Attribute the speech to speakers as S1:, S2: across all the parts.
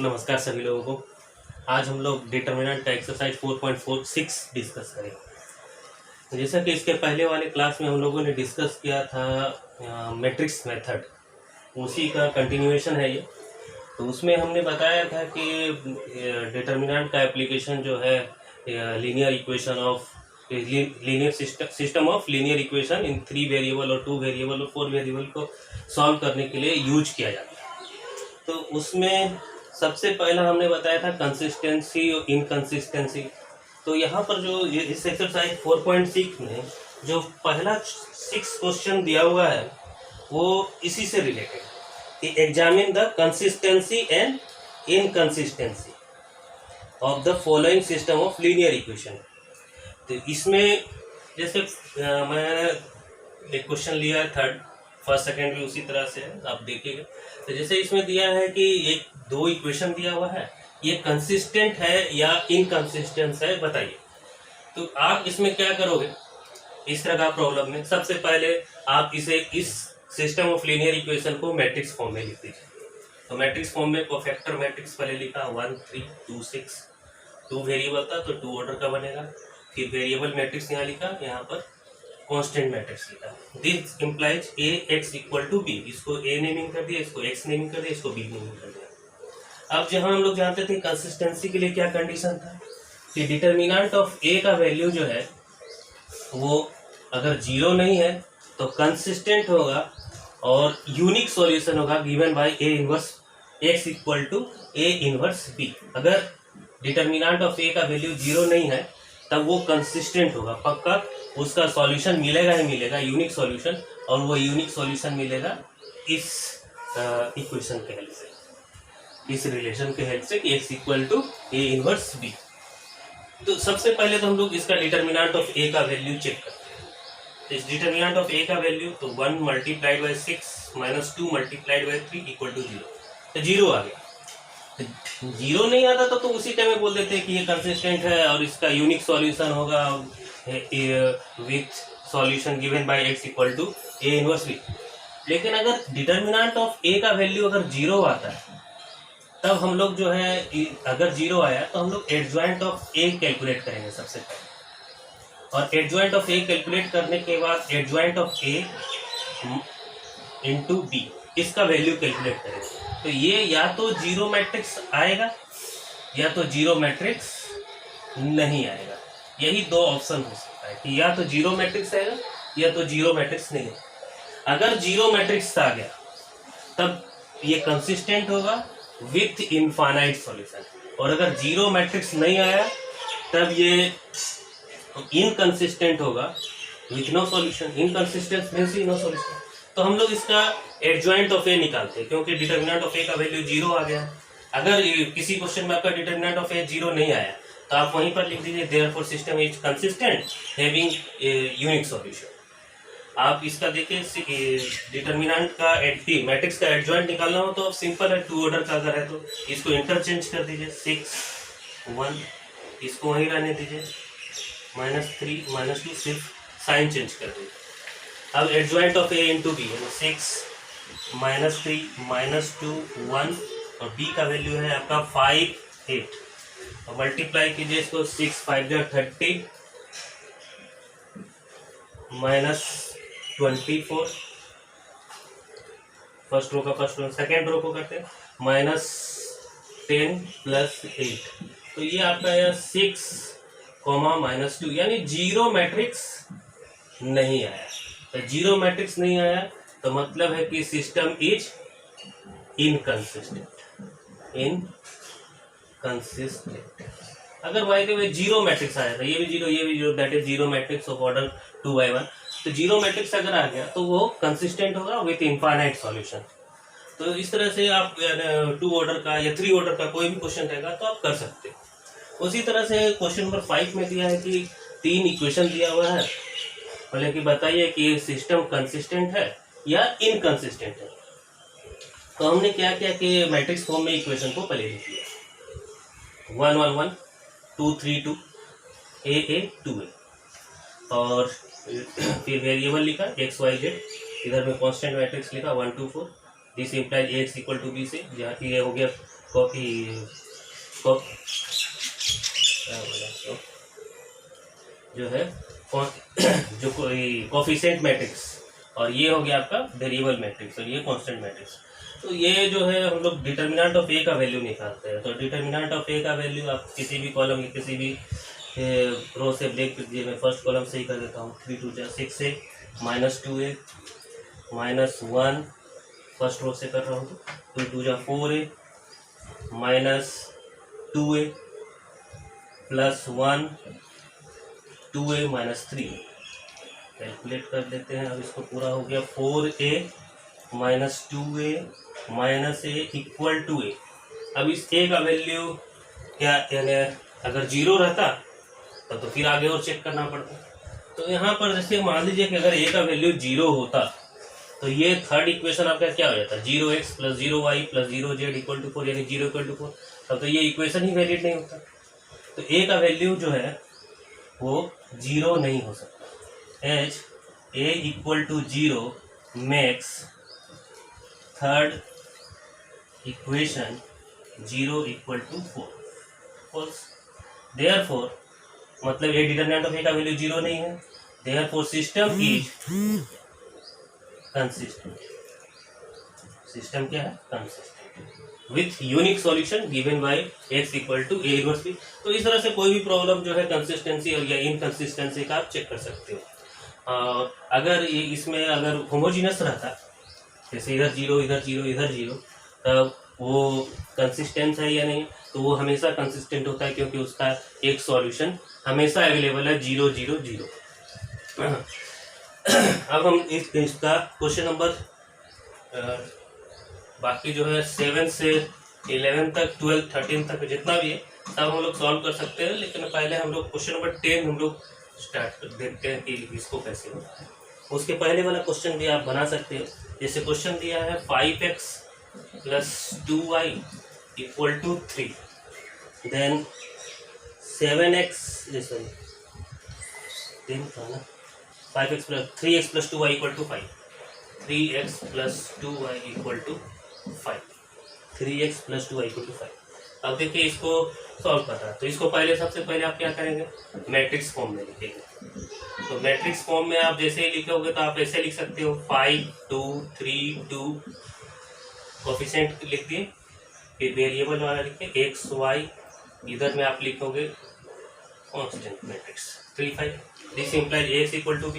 S1: नमस्कार सभी लोगों को। आज हम लोग डिटर्मिनेंट का एक्सरसाइज 4.46 डिस्कस करेंगे। जैसा कि इसके पहले वाले क्लास में हम लोगों ने डिस्कस किया था मैट्रिक्स मेथड, उसी का कंटिन्यूएशन है ये। तो उसमें हमने बताया था कि डिटर्मिनेंट का एप्लीकेशन जो है linear equation of linear system of linear equation in 3 variable और 2 वेरिएबल और 4 वेरिएबल को सॉल्व करने के लिए यूज किया जाता है। तो उसमें सबसे पहला हमने बताया था कंसिस्टेंसी और इनकंसिस्टेंसी। तो यहाँ पर जो इस एक्सरसाइज 4.6 में जो पहला 6 क्वेश्चन दिया हुआ है वो इसी से रिलेटेड कि examine the consistency and inconsistency of the following system of linear equation. तो इसमें जैसे मैं एक क्वेश्चन लिया है, थर्ड फर्स्ट सेकेंड भी उसी तरह से है, आप देखिएगा। तो जैसे इसमें दिया है कि एक दो इक्वेशन दिया हुआ है, ये कंसिस्टेंट है या इनकंसिस्टेंट है बताइए। तो आप इसमें क्या करोगे इस तरह का प्रॉब्लम में, सबसे पहले आप इसे इस सिस्टम ऑफ लीनियर इक्वेशन को मैट्रिक्स फॉर्म में लिख दीजिए। तो मैट्रिक्स फॉर्म में कोफैक्टर मैट्रिक्स पहले लिखा 1 3 2 6, 2 वेरिएबल था तो 2 ऑर्डर का बनेगा। फिर वेरिएबल मैट्रिक्स यहाँ लिखा, यहाँ पर कांस्टेंट मैट्रिक्स लिखा। This implies A X equal to B, इसको ए नेमिंग कर दिया, इसको एक्स नेमिंग कर दिया, इसको बी नेमिंग कर दिया। अब जहां हम लोग जानते थे कंसिस्टेंसी के लिए क्या कंडीशन था कि डिटर्मिनेंट ऑफ ए का वैल्यू जो है वो अगर 0 नहीं है तो कंसिस्टेंट होगा और यूनिक सॉल्यूशन होगा given by A inverse X equal to A inverse B. अगर डिटर्मिनेंट ऑफ ए का वैल्यू 0 नहीं है तब वो कंसिस्टेंट होगा, पक्का उसका सॉल्यूशन मिलेगा ही मिलेगा, यूनिक सॉल्यूशन। और वो यूनिक सॉल्यूशन मिलेगा इस इक्वेशन के हेल्प से, इस रिलेशन के हेल्प से कि x equal to A inverse B. तो सबसे पहले तो हम लोग इसका डिटर्मिनेंट ऑफ ए का वैल्यू चेक करते हैं। तो इस डिटर्मिनेंट ऑफ ए का वैल्यू तो 1 multiplied by 6 minus 2 multiplied by 3 equal to 0। तो 0 आ गया। तो 0 नहीं आता तो उसी टाइम में बोल देते हैं कि ये कंसिस्टेंट है और इसका यूनिक सॉल्यूशन होगा with solution given by x equal to A inverse B. लेकिन अगर डिटर्मिनेंट ऑफ ए का वैल्यू अगर 0 आता है तब हम लोग जो है, अगर 0 आया तो हम लोग एडजॉइंट ऑफ ए कैलकुलेट करेंगे सबसे पहले। और एडजॉइंट ऑफ ए कैलकुलेट करने के बाद adjoint of A into B, इसका वैल्यू कैलकुलेट करेंगे। तो ये या तो 0 मैट्रिक्स आएगा या तो 0 मैट्रिक्स नहीं आएगा। यही दो ऑप्शन हो सकता है कि या तो 0 मैट्रिक्स आएगा या तो 0 मैट्रिक्स नहीं आएगा। अगर 0 मैट्रिक्स आ गया तब ये कंसिस्टेंट होगा विथ इनफाइनाइट सॉल्यूशन, और अगर 0 मैट्रिक्स नहीं आया तब ये इनकंसिस्टेंट होगा with no solution. Inconsistent means no solution. तो हम लोग इसका एडजॉइंट ऑफ ए निकालते हैं क्योंकि डिटर्मिनेंट ऑफ ए का वैल्यू 0 आ गया। अगर किसी क्वेश्चन में आपका डिटर्मिनेंट ऑफ ए 0 नहीं आया तो आप वहीं पर लिख दीजिए therefore system is consistent having unique solution. आप इसका देखिए डिटर्मिनेंट का मैट्रिक्स का एडजॉइंट निकालना हो तो आप सिंपल है, 2 ऑर्डर का अगर है तो इसको इंटरचेंज कर दीजिए, 6 1, इसको वहीं रहने दीजिए, -3 -2, सिर्फ साइन चेंज कर दीजिए। अब adjoint of A into B, 6 -3 -2 1, और बी का वैल्यू है आपका 5 8। और मल्टीप्लाई कीजिए इसको, 6 5 30 -24, फर्स्ट रो का फर्स्ट रो, सेकेंड रो को करते हैं -10 + 8। तो ये आपका है 6, -2, यानी 0 मैट्रिक्स नहीं आया। तो 0 मैट्रिक्स नहीं आया तो मतलब है कि सिस्टम इज इनकंसिस्टेंट। अगर बाय द वे 0 मैट्रिक्स आया था, ये भी 0 ये भी 0, that is 0 matrix of order 2/1। तो 0 मैट्रिक्स अगर आ गया तो वो कंसिस्टेंट होगा विथ इनफाइनाइट सॉल्यूशन। तो इस तरह से आप 2 ऑर्डर का या 3 ऑर्डर का कोई भी क्वेश्चन रहेगा तो आप कर सकते हैं। उसी तरह से क्वेश्चन नंबर 5 में दिया है कि 3 इक्वेशन दिया हुआ है, बोले कि बताइए कि सिस्टम कंसिस्टेंट है या इनकंसिस्टेंट है। तो हमने क्या किया कि मैट्रिक्स फॉर्म में इक्वेशन को पहले लिख लिया, 1 1 1 2 3 2 a 2 a, और फिर वेरिएबल लिखा x y z, इधर में कांस्टेंट मैट्रिक्स लिखा 1 2 4। This implies ax equal to B से, जहाँ ये हो गया कॉपी जो है जो कोई कोफिशिएंट मैट्रिक्स, और ये हो गया आपका वेरिएबल मैट्रिक्स और ये कांस्टेंट मैट्रिक्स। तो ये जो है हम लोग डिटर्मिनेंट ऑफ ए का वैल्यू निकालते हैं। तो डिटर्मिनेंट ऑफ ए का वैल्यू आप किसी भी कॉलम या किसी भी रो से ब्रेक कर दिए। मैं फर्स्ट कॉलम से ही कर देता हूँ। 3 2 6 है, -2a -1 फर्स्ट रो से कर रहा हूँ। 2 2 4 है, -2a +1 2a -3 कैलकुलेट कर लेते हैं। अब इसको पूरा हो गया 4a -2a -a = a। अब इस a का वैल्यू क्या, यानी अगर 0 रहता तो फिर आगे और चेक करना पड़ता। तो यहाँ पर जैसे मान लीजिए कि अगर a का वैल्यू 0 होता तो ये थर्ड इक्वेशन आपका क्या हो जाता, 0x + 0y + 0z = 4, यानी 0 = 4। तब तो ये इक्वेशन ही वैलिड नहीं होता। तो a का वैल्यू जो है वो 0 नहीं हो सकता। As a = 0 makes third equation 0 = 4 false. Therefore मतलब ये डिटरमिनेंट ऑफ ए का वैल्यू 0 नहीं है। Therefore system is consistent. System क्या है, consistent with unique solution given by x = a inverse b। तो इस तरह से कोई भी प्रॉब्लम जो है कंसिस्टेंसी और या इनकंसिस्टेंसी का आप चेक कर सकते हो। अगर ये इसमें अगर होमोजीनियस रहता, जैसे इधर 0 इधर 0 इधर 0, तब वो कंसिस्टेंट है या नहीं, तो वो हमेशा कंसिस्टेंट होता है क्योंकि उसका एक सॉल्यूशन हमेशा अवेलेबल है 0 0 0। अब हम इसका क्वेश्चन नंबर बाकी जो है 7 से 11 तक 12 13 तक जितना भी है सब हम लोग सॉल्व कर सकते हैं। लेकिन पहले हम लोग क्वेश्चन नंबर 10 हम लोग स्टार्ट कर देखते हैं कि इसको कैसे होता है। उसके पहले वाला क्वेश्चन भी आप बना सकते हो। जैसे क्वेश्चन दिया है 5x + 2y = 3, then 7x 5x + 3x + 2y = 5, 3x + 2y = 5, 3x + 2y = 5। अब देखिए इसको सॉल्व करना है। तो इसको सबसे पहले आप क्या करेंगे, मैट्रिक्स फॉर्म में लिखेंगे। तो मैट्रिक्स फॉर्म में आप जैसे ही लिखोगे तो आप ऐसे लिख सकते हो 5 2 3 2, कोफिशिएंट लिख दिए, फिर वेरिएबल वाला लिखिए x y, इधर में आप लिखोगे constant matrix 3 5। This implies x = b।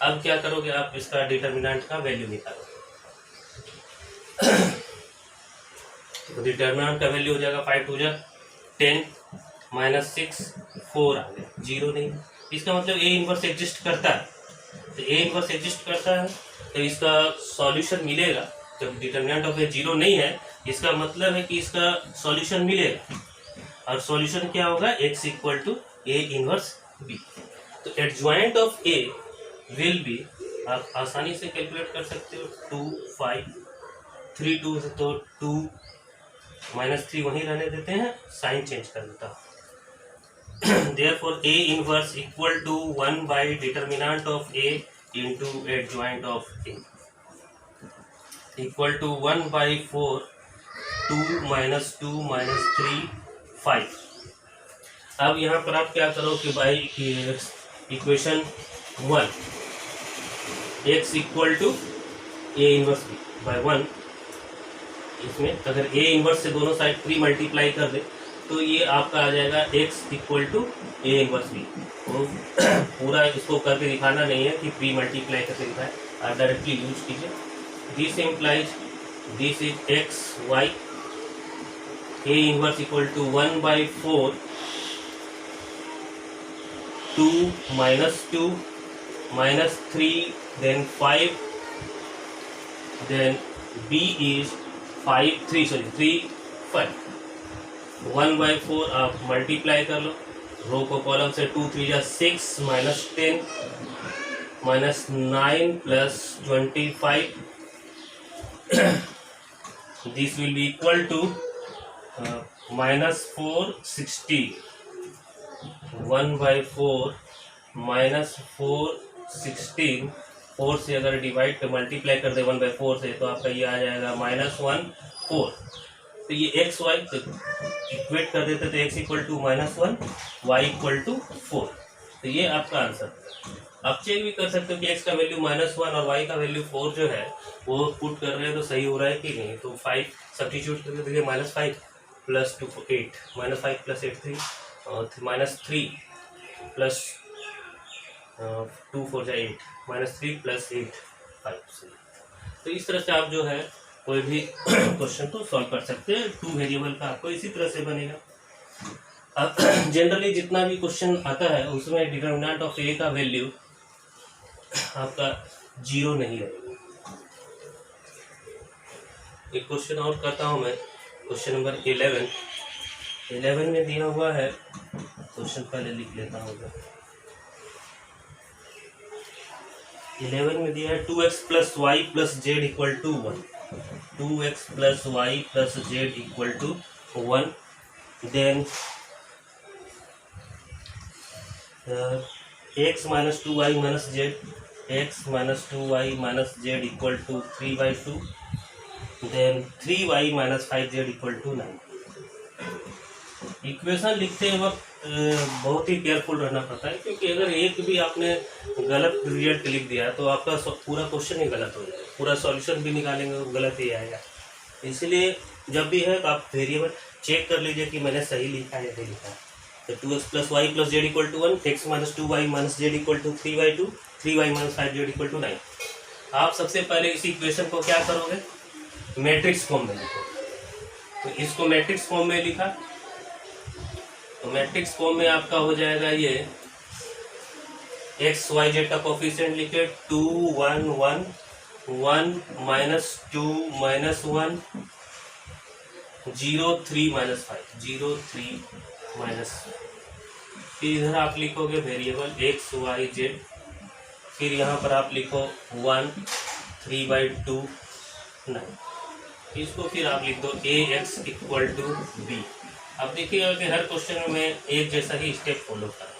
S1: अब क्या करोगे, आप इसका डिटर्मिनेंट का वैल्यू निकालोगे। तो डिटर्मिनेंट का वैल्यू हो जाएगा 5 2 10 -6 4 आ गया, 0 नहीं। इसका मतलब ए इनवर्स एग्जिस्ट करता है। तो ए इनवर्स एग्जिस्ट करता है तो इसका सॉल्यूशन मिलेगा। जब डिटर्मिनेंट ऑफ ए 0 नहीं है, इसका मतलब है कि इसका सॉल्यूशन मिलेगा। और सॉल्यूशन क्या होगा, x = a इनवर्स b। तो adjoint of a will be, आप आसानी से कैलकुलेट कर सकते हो, 2 5 3 2 से तो 2 -3 वहीं रहने देते हैं, साइन चेंज कर देता हूँ। Therefore a inverse = 1 by determinant of a into adjoint of a = 1/4 2 - 2 - 3 5। अब यहाँ पर आप क्या करो कि भाई equation 1 x = a inverse b by 1, इसमें अगर a इनवर्स से दोनों साइड 3 मल्टीप्लाई कर दे तो ये आपका आ जाएगा x = a इनवर्स b। तो पूरा इसको करके दिखाना नहीं है कि 3 मल्टीप्लाई करके दिखाए, आप डायरेक्टली यूज कीजिए। This implies this is x y, a inverse = 1/4 2 - 2 - 3 then 5, then b is 3 5। 1/4 आप मल्टीप्लाई कर लो, रो को कॉलम से 2 3 6 -10 -9 + 25। This will be equal to -460। 1/4 -416, 4 से अगर डिवाइड कर मल्टीप्लाई कर दे 1/4 से तो आपका ये आ जाएगा -1 4। तो ये एक्स वाई इक्वेट कर देते तो X equal to -1, Y equal to 4। तो ये आपका आंसर। आप चेक भी कर सकते हो कि एक्स का वैल्यू -1 और वाई का वैल्यू 4 जो है वो पुट कर रहे हैं तो सही हो रहा है कि नहीं। तो 5 सब्स्टिट्यूट करके देखिए, -5 + 2 8, -5 + 8 3, और -3 + 2 4 8, -3 + 8 5। तो इस तरह से आप जो है कोई भी क्वेश्चन को सॉल्व कर सकते हैं। 2 वेरिएबल का आपको इसी तरह से बनेगा। अब जनरली जितना भी क्वेश्चन आता है उसमें डिटरमिनेंट ऑफ ए का वैल्यू आपका 0 नहीं रहेगा। एक क्वेश्चन और करता हूं मैं, क्वेश्चन नंबर 11 में दिया हुआ है। क्वेश्चन पहले लिख लेता हूँ। 11 में दिया है 2x + y + z = 1। 2x + y + z = 1। Then x - 2y - z, x - 2y - z = 3/2। Then 3y - 5z = 9। Equation लिखते वक्त बहुत ही केयरफुल रहना पड़ता है, क्योंकि अगर एक भी आपने गलत रिजल्ट लिख दिया तो आपका पूरा क्वेश्चन ही गलत हो जाएगा, पूरा सॉल्यूशन भी निकालेंगे वो गलत ही आएगा। इसलिए जब भी है तो आप वेरिएबल चेक कर लीजिए कि मैंने सही लिखा है या नहीं लिखा है। तो 2x + y + z = 1, x - 2y - z = 3/2, 3y - 5z = 9। आप सबसे पहले इस इक्वेशन को क्या करोगे, मैट्रिक्स फॉर्म में लिखोगे। तो इसको मैट्रिक्स फॉर्म में लिखा, तो मैट्रिक्स फॉर्म में आपका हो जाएगा ये x y z का कोफिशिएंट लिखे 2 1 1 1 -2 -1 0 3 -5 0 3 -5। फिर इधर आप लिखोगे वेरिएबल x y z, फिर यहाँ पर आप लिखो 1 3/2 9। इसको फिर आप लिख दो ax = b। अब देखिएगा कि हर क्वेश्चन में एक जैसा ही स्टेप फॉलो कर रहा है।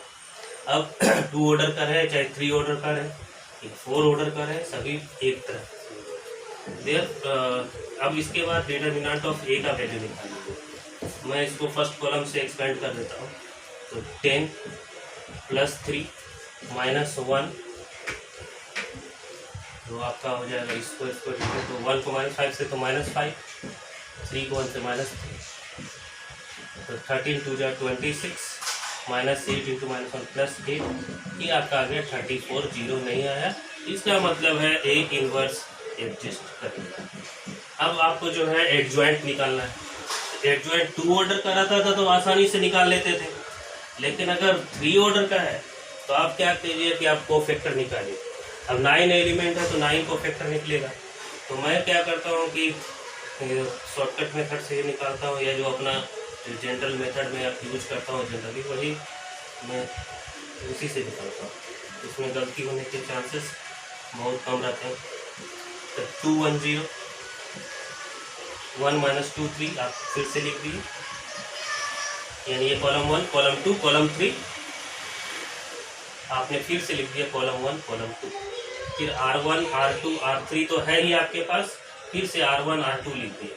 S1: अब 2 ऑर्डर का है, चाहे 3 ऑर्डर का है, 4 ऑर्डर का है, सभी एक तरह। अब इसके बाद डिटरमिनेंट ऑफ ए का वैल्यू निकालेंगे। मैं इसको फर्स्ट कॉलम से एक्सपेंड कर देता हूँ। तो 10 + 3 -1, तो आपका हो जाएगा इसको तो 1 को -5 से तो -5, 3 को 1 से -3, तो 13 2 जा 26, -8 × -1 + 8, ये आपका आ गया 34। 0 नहीं आया, इसका मतलब है ए इनवर्स एडजस्ट करेगा। अब आपको जो है एडजॉइंट निकालना है। एडजॉइंट 2 ऑर्डर का रहता था तो आसानी से निकाल लेते थे, लेकिन अगर 3 ऑर्डर का है तो आप क्या कीजिए कि आप कोफैक्टर निकालिए। अब 9 एलिमेंट है तो 9 कोफैक्टर निकलेगा। तो मैं क्या करता हूँ कि शॉर्टकट मेथड से ही निकालता हूँ, या जो अपना जनरल मेथड में यूज करता हूँ जनरली, वही मैं उसी से निकालता हूँ। इसमें गलती होने के चांसेस बहुत कम रहते हैं। तो 2 1 0 1 - 2 3 आप फिर से लिख दिए, यानी ये कॉलम 1 कॉलम 2 कॉलम 3 आपने फिर से लिख दिया, कॉलम 1 कॉलम 2। फिर R1 R2 R3 तो है ही आपके पास, फिर से R1 R2 लिख दिया।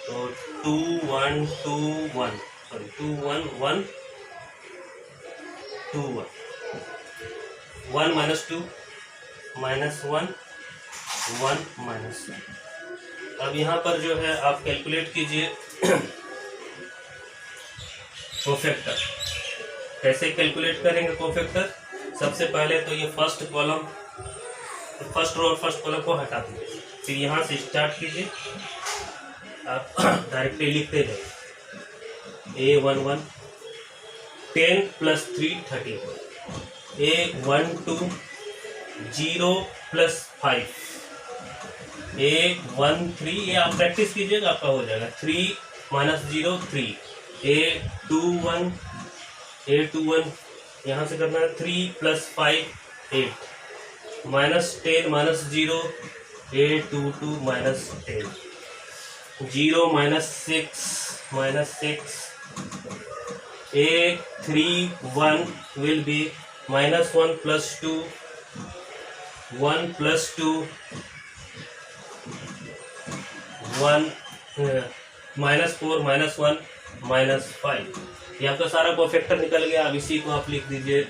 S1: तो 2 1 2 1 सॉरी 2 1 1 2 1 1 - 2 -1 1 -1। अब यहाँ पर जो है आप कैलकुलेट कीजिए कोफैक्टर। कैसे कैलकुलेट करेंगे कोफैक्टर? सबसे पहले तो ये फर्स्ट कॉलम, फर्स्ट रो और फर्स्ट कॉलम को हटा दीजिए, फिर यहाँ से स्टार्ट कीजिए। आप डायरेक्टली लिखते हैं A11 10 + 3 31, A12 0 + 5, A13 ये आप प्रैक्टिस कीजिएगा, आपका हो जाएगा 3 - 0 3, A21 यहाँ से करना है 3 + 5 8, -10 - 0 A22 -10, 0 - 6 A31 will be -1 + 2 1 + 2 1 -4 -1 -5, ये आपका सारा कोफैक्टर निकल गया। अब इसी को आप लिख दीजिए।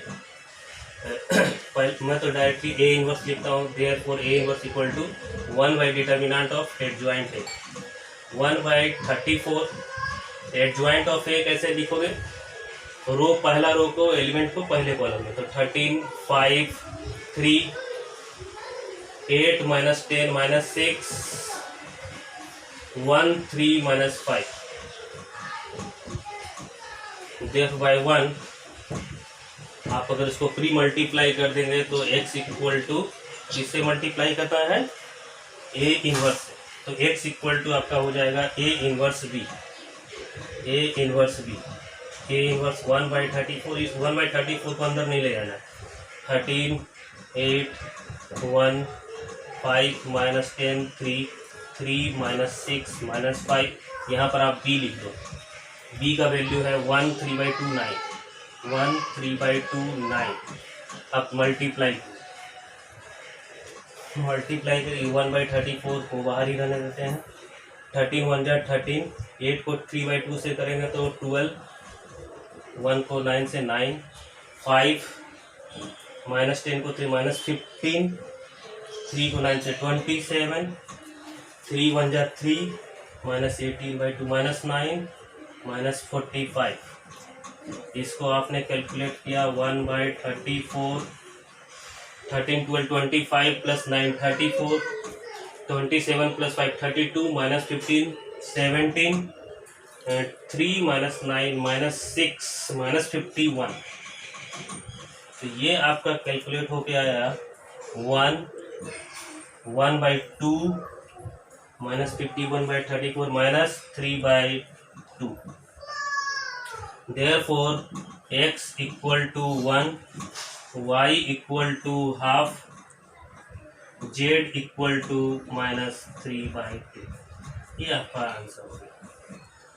S1: मैं तो डायरेक्टली ए इनवर्स लिखता हूँ। Therefore A inverse equal to 1 by determinant of adjoint A, 1/34। Adjoint of A कैसे लिखोगे? रो, पहला रो को, एलिमेंट को पहले कॉलम में, तो 13 5 3 8 -10 -6 1 3 -5। देख बाय 1 आप अगर इसको प्री मल्टीप्लाई कर देंगे तो x इक्वल टू, किससे मल्टीप्लाई करता है? ए इनवर्स से। तो x इक्वल टू आपका हो जाएगा A inverse B, A inverse B, A inverse 1/34। इस 1/34 को अंदर नहीं ले जाना। 13 8 1 5 -10 3 3 -6 -5। यहाँ पर आप b लिख दो। b का वैल्यू है 1/3/2 9, 1/3/2 9। अब मल्टीप्लाई करिए। 1/34 को बाहर ही रहने देते हैं। 13 1 जा 13, 8 को 3/2 से करेंगे तो 12, 1 को 9 से 9, 5 -10 को 3 -15, 3 को 9 से 27, 3 1 जा 3, -18/2 -9 -45। इसको आपने कैलकुलेट किया 1/34, 13 12 25 प्लस 9 34, 27 प्लस 5 32, -15 17, 3 -9 -6 -51। तो ये आपका कैलकुलेट होके आया 1/2 -51/34 -3/2। Therefore x equal to 1, y equal to half, z equal to -3/2। ये आपका आंसर हो गया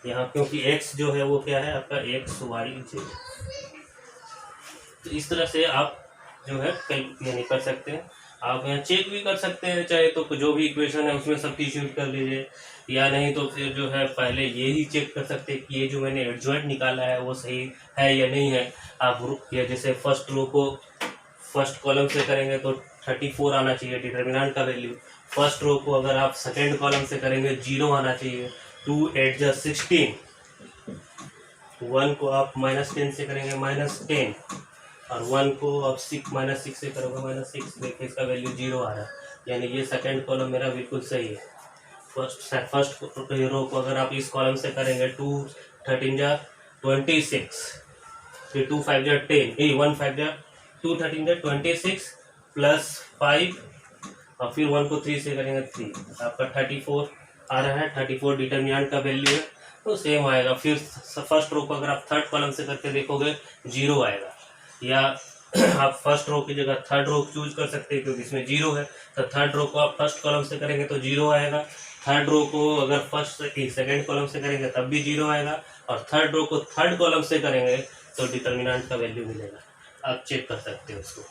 S1: यहाँ, क्योंकि x जो है वो क्या है आपका x y z। तो इस तरह से आप जो है यानी कर सकते हैं। आप यहाँ चेक भी कर सकते हैं, चाहे तो जो भी इक्वेशन है उसमें सब्स्टिट्यूट कर लीजिए, या नहीं तो फिर जो है पहले ये ही चेक कर सकते हैं कि ये जो मैंने एडजॉइंट निकाला है वो सही है या नहीं है। आप या जैसे फर्स्ट रो को फर्स्ट कॉलम से करेंगे तो 34 आना चाहिए डिटर्मिनेंट का वैल्यू। फर्स्ट रो को अगर आप सेकेंड कॉलम से करेंगे 0 आना चाहिए। 2 8 जा 16, 1 को आप -10 से करेंगे -10, और 1 को आप -6 से करोगे -6। देखिए इसका वैल्यू 0 आ रहा है, यानी ये सेकेंड कॉलम मेरा बिल्कुल सही है। फर्स्ट रो को अगर आप इस कॉलम से करेंगे 2 13 जा 26, फिर 2 5 जा 10, 1 5 जा 2 13 जा 26 प्लस 5, और फिर 1 को 3 से करेंगे 3, आपका 34 आ रहा है। 34 डिटर्मिनेंट का वैल्यू है, तो सेम आएगा। फिर फर्स्ट रो को अगर आप थर्ड कॉलम से करके देखोगे 0 आएगा, या आप फर्स्ट रो की जगह थर्ड रो चूज कर सकते हैं क्योंकि इसमें 0 है। तो थर्ड रो को आप फर्स्ट कॉलम से करेंगे तो 0 आएगा। थर्ड रो को अगर फर्स्ट सेकेंड कॉलम से करेंगे तब भी 0 आएगा, और थर्ड रो को थर्ड कॉलम से करेंगे तो डिटर्मिनेंट का वैल्यू मिलेगा। आप चेक कर सकते हैं उसको।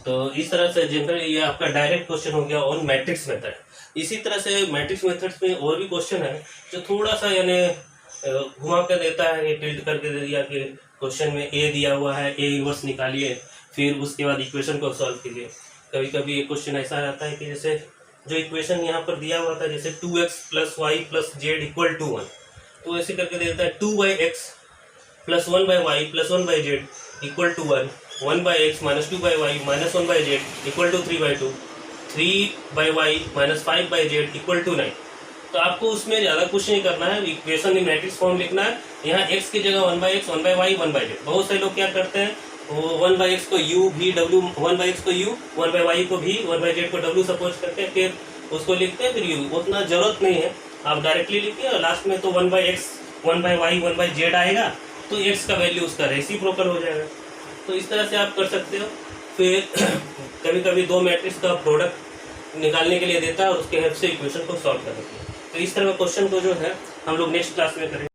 S1: तो इस तरह से जनरली ये आपका डायरेक्ट क्वेश्चन हो गया ऑन मैट्रिक्स मेथड। इसी तरह से मैट्रिक्स मेथड्स में और भी क्वेश्चन है जो थोड़ा सा यानी घुमा कर देता है, ये टिल्ट करके दे दिया कि क्वेश्चन में ए दिया हुआ है, ए इनवर्स निकालिए, फिर उसके बाद इक्वेशन को सॉल्व कीजिए। कभी कभी ये क्वेश्चन ऐसा रहता है कि जैसे जो इक्वेशन यहाँ पर दिया हुआ था, जैसे 2x + y + z = 1, तो ऐसे करके देता है 2/x + 1/y + 1/z = 1, 1/x - 2/y - 1/z = 3/2, 3/y - 5/z = 9। तो आपको उसमें ज़्यादा कुछ नहीं करना है, इक्वेशन इन मैट्रिक्स फॉर्म लिखना है। यहाँ x की जगह 1/x 1/y 1/z। बहुत से लोग क्या करते हैं, वो 1/x को u v w, 1/x को u, 1/y को v, 1/z को w सपोज करके फिर उसको लिखते हैं, फिर u। उतना जरूरत नहीं है, आप डायरेक्टली लिखिए और लास्ट में तो 1/x 1/y 1/z आएगा, तो x का वैल्यू उसका रेसिप्रोकल हो जाएगा। तो इस तरह से आप कर सकते हो। फिर कभी कभी दो मैट्रिक्स का प्रोडक्ट निकालने के लिए देता है और उसके हेल्प से इक्वेशन को सॉल्व कर सकते हैं। तो इस तरह का क्वेश्चन को जो है हम लोग नेक्स्ट क्लास में करेंगे।